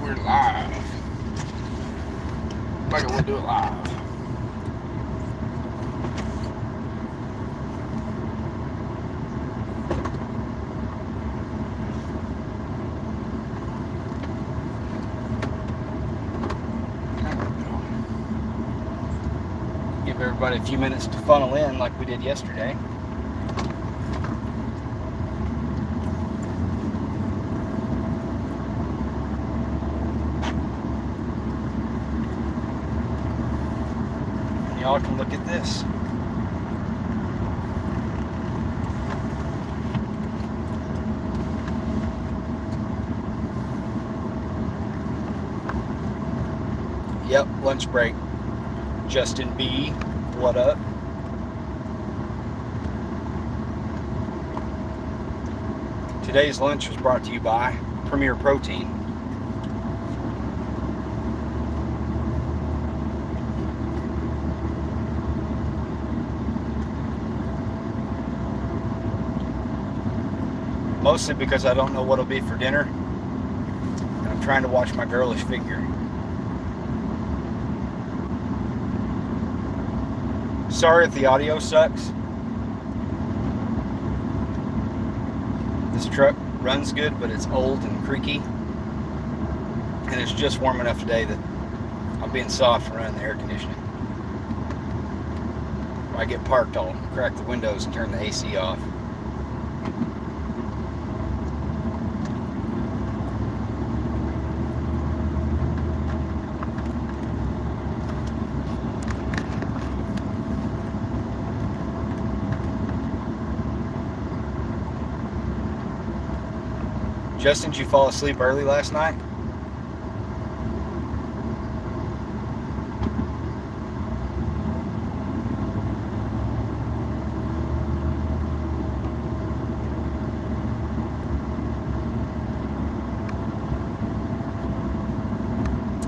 we're live. Like we'll do it live. Give everybody a few minutes to funnel in like we did yesterday. And y'all can look at this. Yep, lunch break. Justin B, what up? Today's lunch was brought to you by Premier Protein. Mostly because I don't know what'll be for dinner, and I'm trying to watch my girlish figure. Sorry if the audio sucks. This truck runs good, but it's old and creaky. And it's just warm enough today that I'm being soft and running the air conditioning. When I get parked, I'll crack the windows and turn the AC off. Justin, did you fall asleep early last night?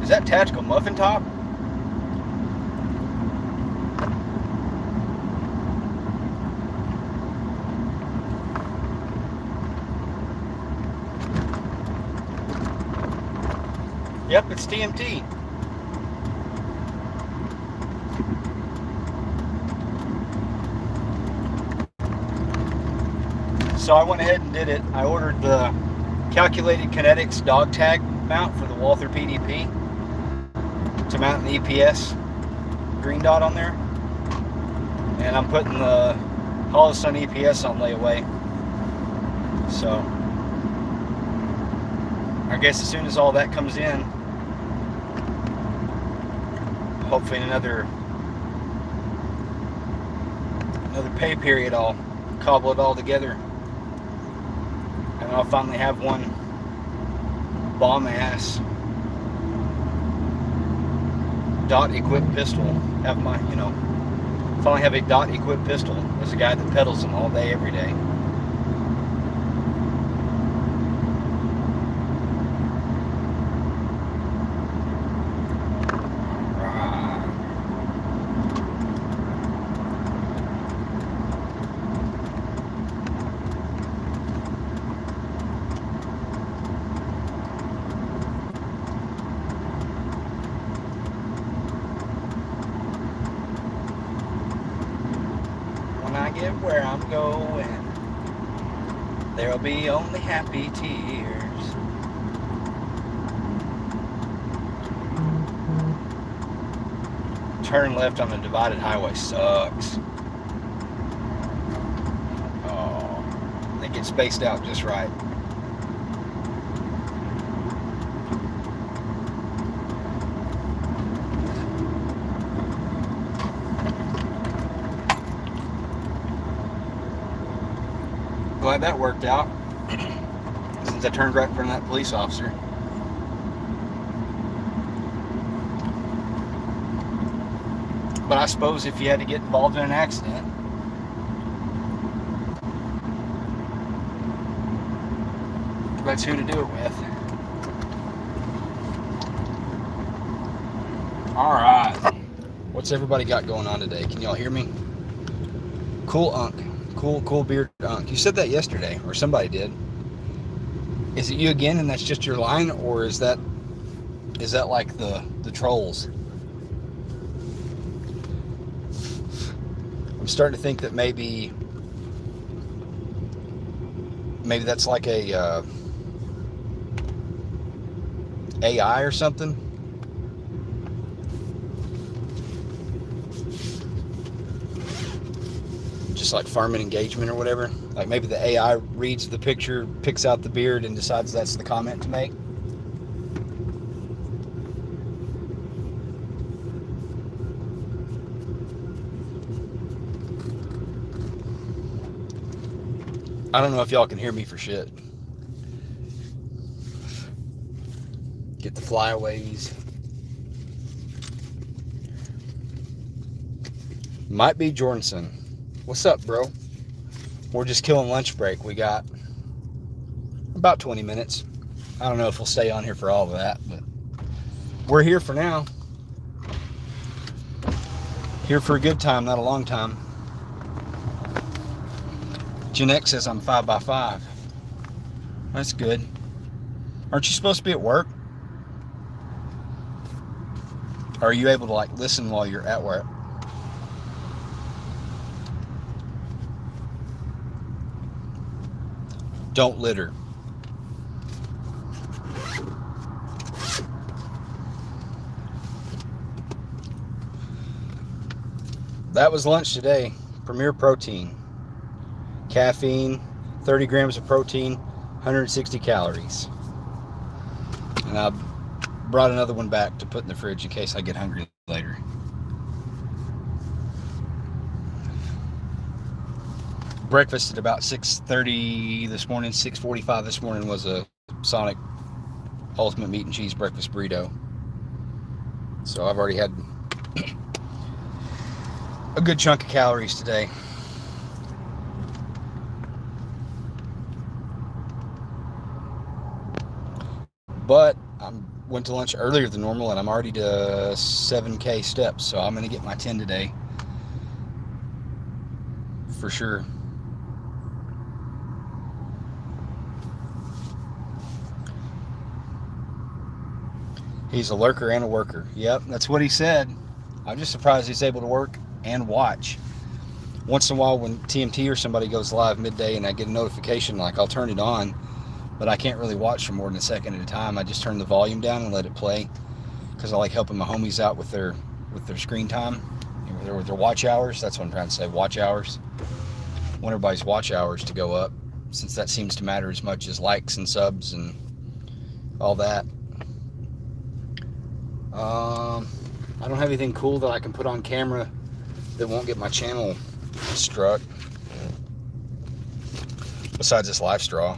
Is that Tactical Muffin Top? Yep, it's TMT. So I went ahead and did it. I ordered the Calculated Kinetics dog tag mount for the Walther PDP to mount an EPS green dot on there. And I'm putting the Holosun EPS on layaway. So I guess as soon as all that comes in, hopefully in another pay period, I'll cobble it all together, and I'll finally have one bomb ass dot equipped pistol. Have my, finally have a dot equipped pistol as a guy that pedals them all day, every day. Where I'm going, there'll be only happy tears. Turn left on the divided highway sucks. Oh, they get spaced out just right. Glad that worked out, since I turned right in front of that police officer. But I suppose if you had to get involved in an accident, that's who to do it with. Alright, what's everybody got going on today? Can y'all hear me? Cool Unk. Cool beard Unk. You said that yesterday, or somebody did. Is it you again and that's just your line, or is that is that like the trolls? I'm starting to think that maybe that's like a AI or something. Just like farming engagement or whatever. Like maybe the AI reads the picture, picks out the beard, and decides that's the comment to make. I don't know if y'all can hear me for shit. Get the flyaways. Might be Jordanson. What's up, bro? We're just killing lunch break. We got about 20 minutes. I don't know if we'll stay on here for all of that, but we're here for now. Here for a good time, not a long time. Gen X says I'm 5x5. That's good. Aren't you supposed to be at work? Or are you able to like listen while you're at work? Don't litter. That was lunch today. Premier Protein. Caffeine, 30 grams of protein, 160 calories. And I brought another one back to put in the fridge in case I get hungry later. Breakfast at about 6:30 this morning, 6:45 this morning was a Sonic Ultimate Meat and Cheese Breakfast Burrito. So I've already had a good chunk of calories today. But I went to lunch earlier than normal and I'm already to 7K steps. So I'm going to get my 10 today. For sure. He's a lurker and a worker. Yep, that's what he said. I'm just surprised he's able to work and watch. Once in a while when TMT or somebody goes live midday and I get a notification, like I'll turn it on, but I can't really watch for more than a second at a time. I just turn the volume down and let it play because I like helping my homies out with their screen time, with their watch hours. That's what I'm trying to say, watch hours. I want everybody's watch hours to go up since that seems to matter as much as likes and subs and all that. I don't have anything cool that I can put on camera that won't get my channel struck. Besides this life straw.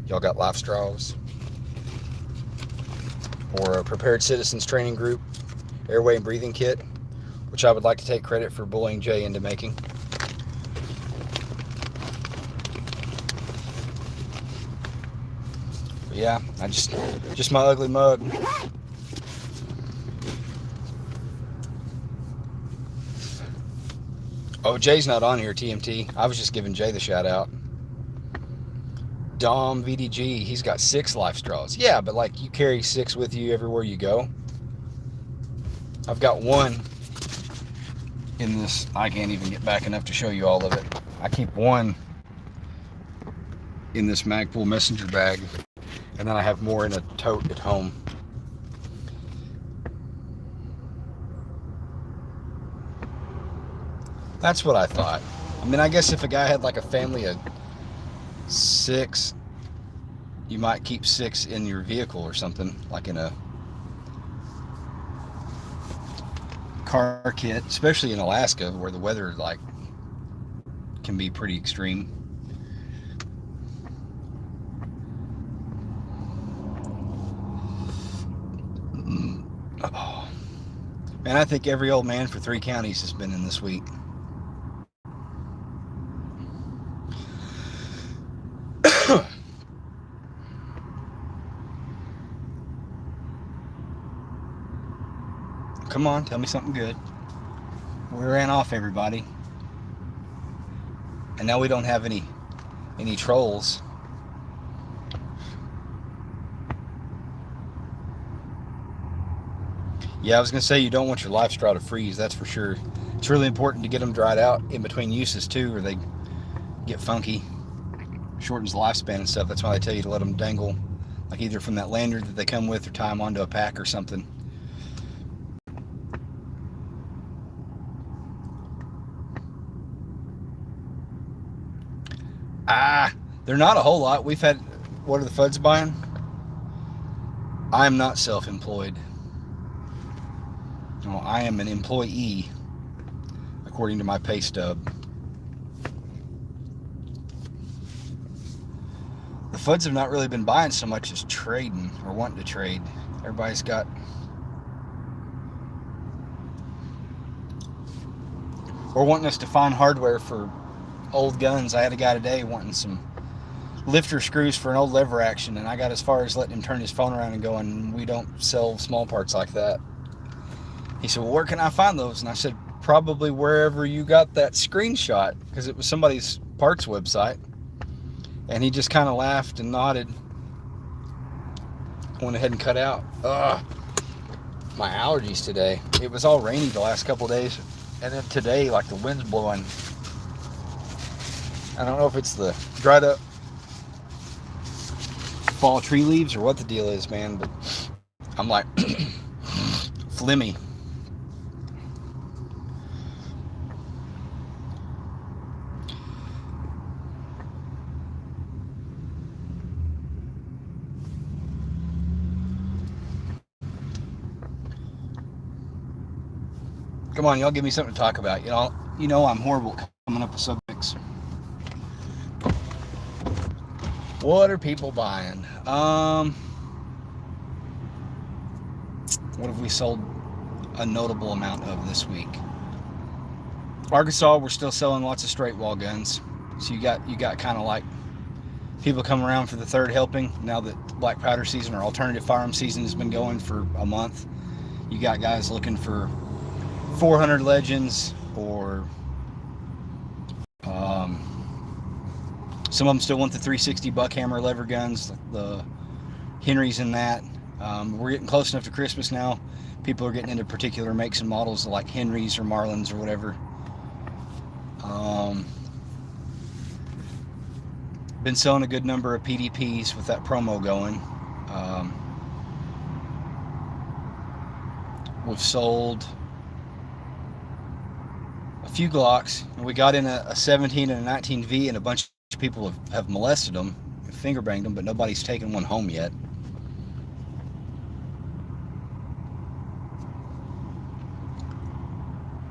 Y'all got life straws? Or a Prepared Citizens Training Group airway and breathing kit, which I would like to take credit for bullying Jay into making. But yeah, I just my ugly mug. Oh, Jay's not on here, TMT. I was just giving Jay the shout out. Dom VDG, he's got 6 life straws. Yeah, but like you carry 6 with you everywhere you go. I've got 1 in this. I can't even get back enough to show you all of it. I keep 1 in this Magpul messenger bag, and then I have more in a tote at home. That's what I thought. I mean, I guess if a guy had like a family of 6, you might keep 6 in your vehicle or something, like in a car kit, especially in Alaska where the weather like can be pretty extreme. Oh. Man, I think every old man for 3 counties has been in this week. Come on, tell me something good. We ran off everybody. And now we don't have any trolls. Yeah, I was gonna say you don't want your live straw to freeze. That's for sure. It's really important to get them dried out in between uses too, or they get funky. Shortens the lifespan and stuff. That's why they tell you to let them dangle, like either from that lanyard that they come with, or tie them onto a pack or something. They're not a whole lot. We've had. What are the Fuds buying? I am not self-employed. No, I am an employee, according to my pay stub. The Fuds have not really been buying so much as trading or wanting to trade. Everybody's got. Or wanting us to find hardware for old guns. I had a guy today wanting some lifter screws for an old lever action, and I got as far as letting him turn his phone around and going, we don't sell small parts like that. He said, well, where can I find those? And I said, probably wherever you got that screenshot, because it was somebody's parts website. And he just kind of laughed and nodded. Went ahead and cut out. My allergies today. It was all rainy the last couple of days, and then today, like, the wind's blowing. I don't know if it's the dried up fall tree leaves or what the deal is, man, but I'm like phlegmy. Come on, y'all, give me something to talk about. You know I'm horrible coming up with subjects. What are people buying? What have we sold a notable amount of this week? Arkansas, we're still selling lots of straight wall guns. So you got kind of like people come around for the third helping now that black powder season or alternative firearm season has been going for a month. You got guys looking for 400 Legends, or some of them still want the 360 Buckhammer lever guns, the Henrys in that. We're getting close enough to Christmas now. People are getting into particular makes and models like Henrys or Marlins or whatever. Been selling a good number of PDPs with that promo going. We've sold a few Glocks. We got in a 17 and a 19V, and a bunch of people have molested them, finger banged them, but nobody's taken one home yet.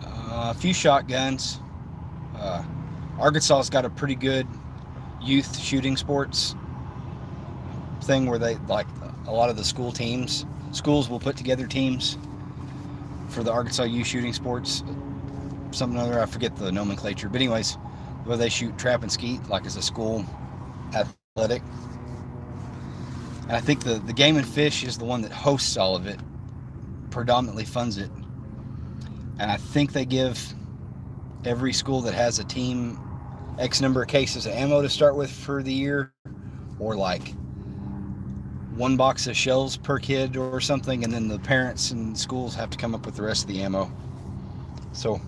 A few shotguns. Arkansas's got a pretty good youth shooting sports thing where they, like, a lot of the schools will put together teams for the Arkansas youth shooting sports. Something or other, I forget the nomenclature, but anyways, where they shoot trap and skeet like as a school athletic. And I think the Game and Fish is the one that hosts all of it, predominantly funds it. And I think they give every school that has a team X number of cases of ammo to start with for the year, or like one box of shells per kid or something, and then the parents and schools have to come up with the rest of the ammo. So,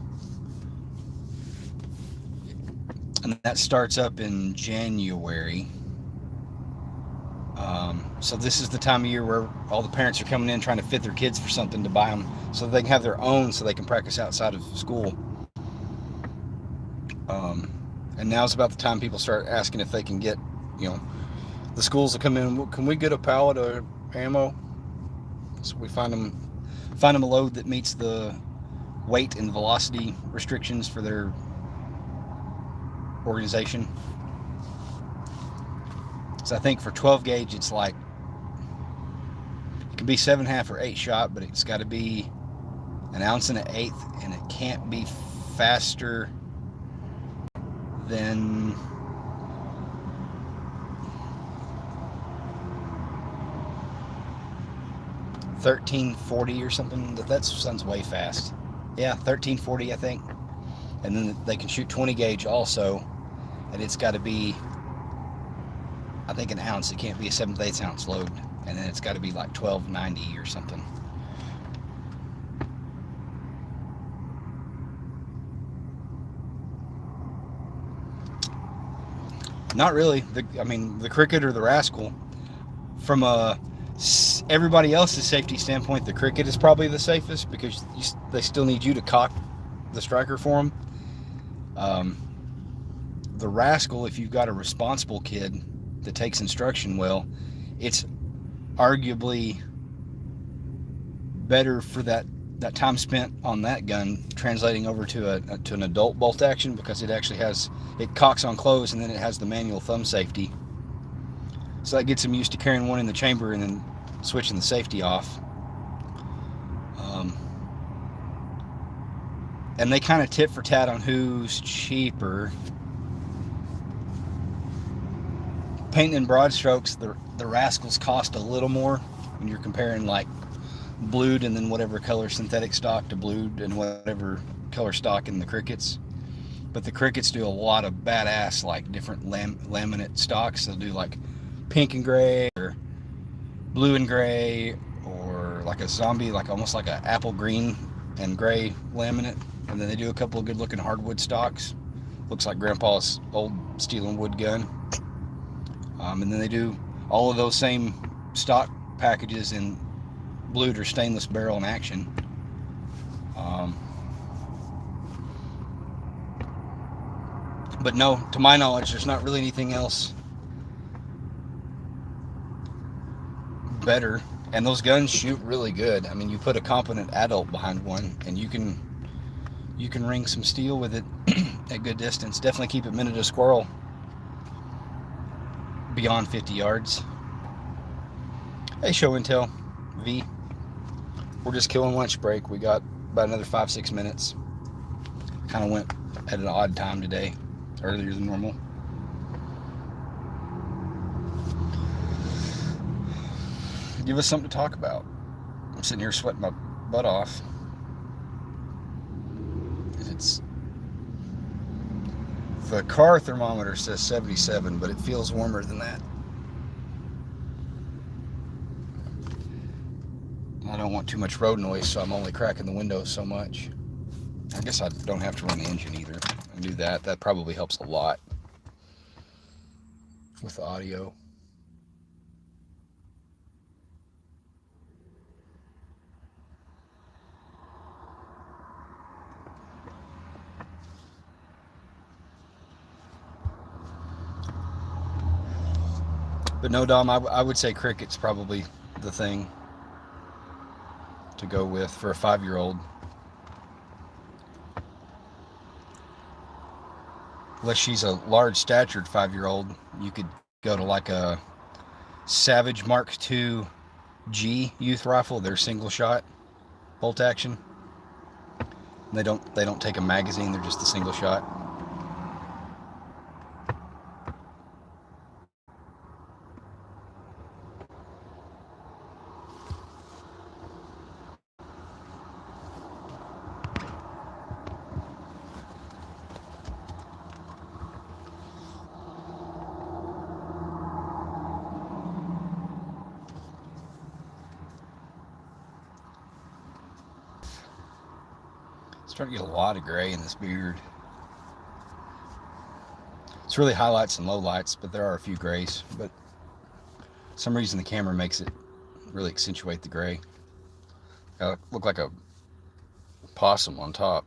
and that starts up in January. So this is the time of year where all the parents are coming in trying to fit their kids for something to buy them so they can have their own, so they can practice outside of school. And now's about the time people start asking if they can get, the schools will come in, can we get a pallet of ammo? So we find them a load that meets the weight and velocity restrictions for their organization. So I think for 12 gauge, it's like, it can be 7.5 or 8 shot, but it's got to be 1 ounce and 1/8, and it can't be faster than 1340 or something. That sounds way fast. Yeah, 1340, I think. And then they can shoot 20 gauge also, and it's got to be, I think, 1 ounce. It can't be a 7/8 ounce load, and then it's got to be like 1290 or something. Not really. I mean, the Cricket or the Rascal. From everybody else's safety standpoint, the Cricket is probably the safest because they still need you to cock the striker for them. The Rascal, if you've got a responsible kid that takes instruction well, it's arguably better for that time spent on that gun translating over to an adult bolt action, because it cocks on close and then it has the manual thumb safety. So that gets them used to carrying one in the chamber and then switching the safety off. And they kind of tit for tat on who's cheaper. Painting in broad strokes, the Rascals cost a little more when you're comparing like blued and then whatever color synthetic stock to blued and whatever color stock in the Crickets. But the Crickets do a lot of badass like different laminate stocks. They'll do like pink and gray or blue and gray, or like a zombie, like almost like an apple green and gray laminate. And then they do a couple of good looking hardwood stocks. Looks like Grandpa's old steel and wood gun. And then they do all of those same stock packages in blued or stainless barrel and action. But no, to my knowledge, there's not really anything else better. And those guns shoot really good. I mean, you put a competent adult behind one and you can ring some steel with it at good distance. Definitely keep it minute a squirrel beyond 50 yards. Hey, Show and Tell V. We're just killing lunch break. We got about another 5-6 minutes. Kind of went at an odd time today, earlier than normal. Give us something to talk about. I'm sitting here sweating my butt off. The car thermometer says 77, but it feels warmer than that. I don't want too much road noise, so I'm only cracking the windows so much. I guess I don't have to run the engine either. I do that. That probably helps a lot with the audio. But no, Dom, I would say Cricket's probably the thing to go with for a 5-year-old. Unless she's a large statured 5-year-old, you could go to like a Savage Mark II G youth rifle. They're single shot bolt action. They don't take a magazine, they're just a single shot. Starting to get a lot of gray in this beard. It's really highlights and lowlights, but there are a few grays. But for some reason the camera makes it really accentuate the gray. I look like a possum on top.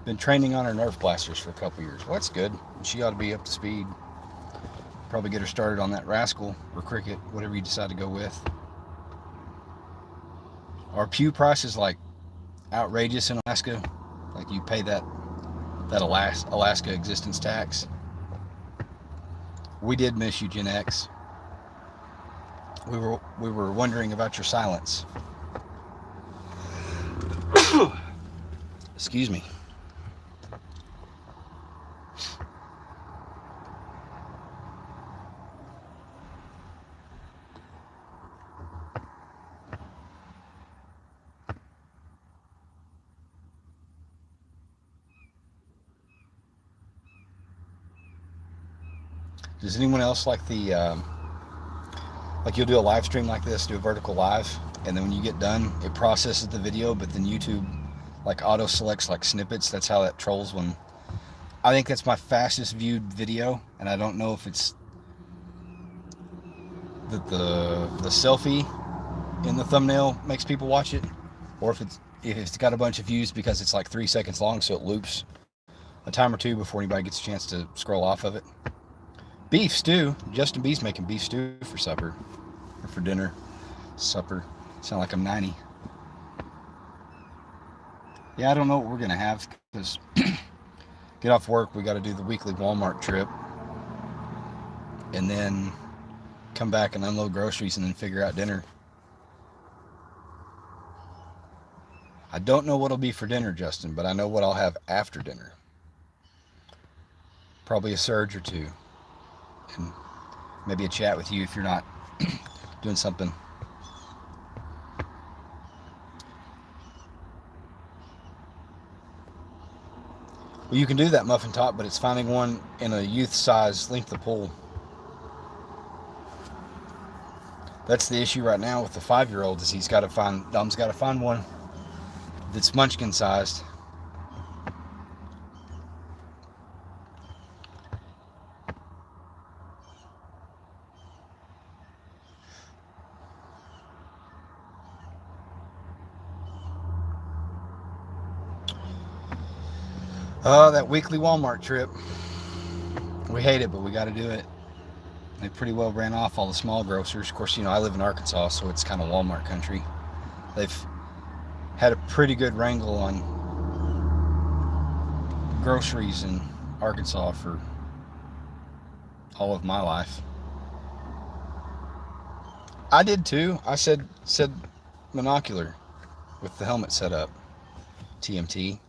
Been training on her Nerf blasters for a couple years. Well, that's good. She ought to be up to speed. Probably get her started on that Rascal or Cricket, whatever you decide to go with. Our pew price is like outrageous in Alaska. Like you pay that Alaska existence tax. We did miss you, Gen X. We were wondering about your silence. Excuse me. Does anyone else like like you'll do a live stream like this, do a vertical live, and then when you get done, it processes the video, but then YouTube like auto selects like snippets. That's how that trolls when I think that's my fastest viewed video, and I don't know if it's that the selfie in the thumbnail makes people watch it, or if it's got a bunch of views because it's like 3 seconds long, so it loops a time or two before anybody gets a chance to scroll off of it. Beef stew. Justin B's making beef stew for supper, or for dinner. Supper. Sound like I'm 90. Yeah, I don't know what we're gonna have because get off work, we got to do the weekly Walmart trip, and then come back and unload groceries, and then figure out dinner. I don't know what'll be for dinner, Justin, but I know what I'll have after dinner. Probably a surge or two, and maybe a chat with you if you're not doing something. Well, you can do that muffin top, but it's finding one in a youth size length of pull. That's the issue right now with the 5-year-old, is Dom's got to find one that's munchkin sized. That weekly Walmart trip. We hate it, but we got to do it. They pretty well ran off all the small grocers. Of course, I live in Arkansas, so it's kind of Walmart country. They've had a pretty good wrangle on groceries in Arkansas for all of my life. I did too. I said monocular with the helmet set up. TMT.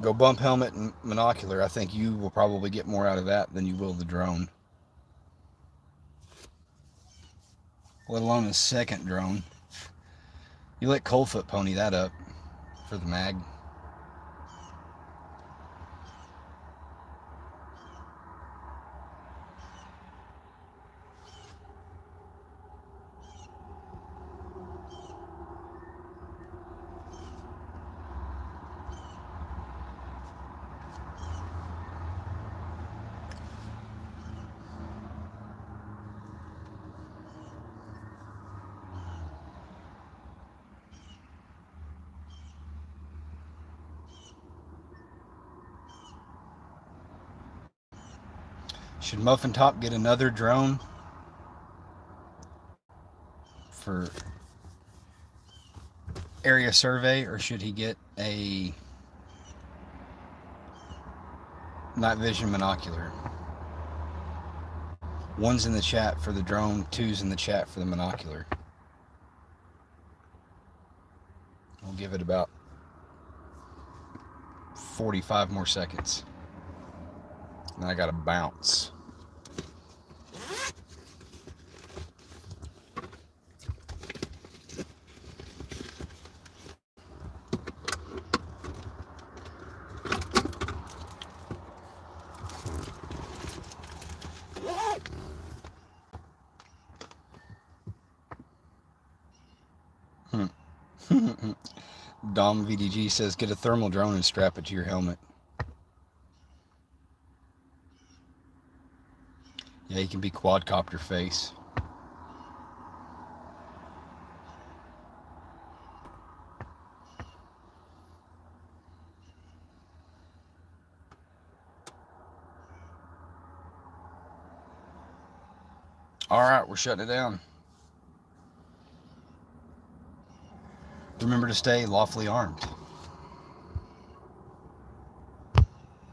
Go bump helmet and monocular. I think you will probably get more out of that than you will the drone. Let alone a second drone. You let Coldfoot pony that up for the mag. Should Muffin Top get another drone for area survey, or should he get a night vision monocular? One's in the chat for the drone, two's in the chat for the monocular. We'll give it about 45 more seconds. And then I gotta bounce. Dom VDG says, get a thermal drone and strap it to your helmet. Yeah, you can be quadcopter face. All right, we're shutting it down. Remember to stay lawfully armed.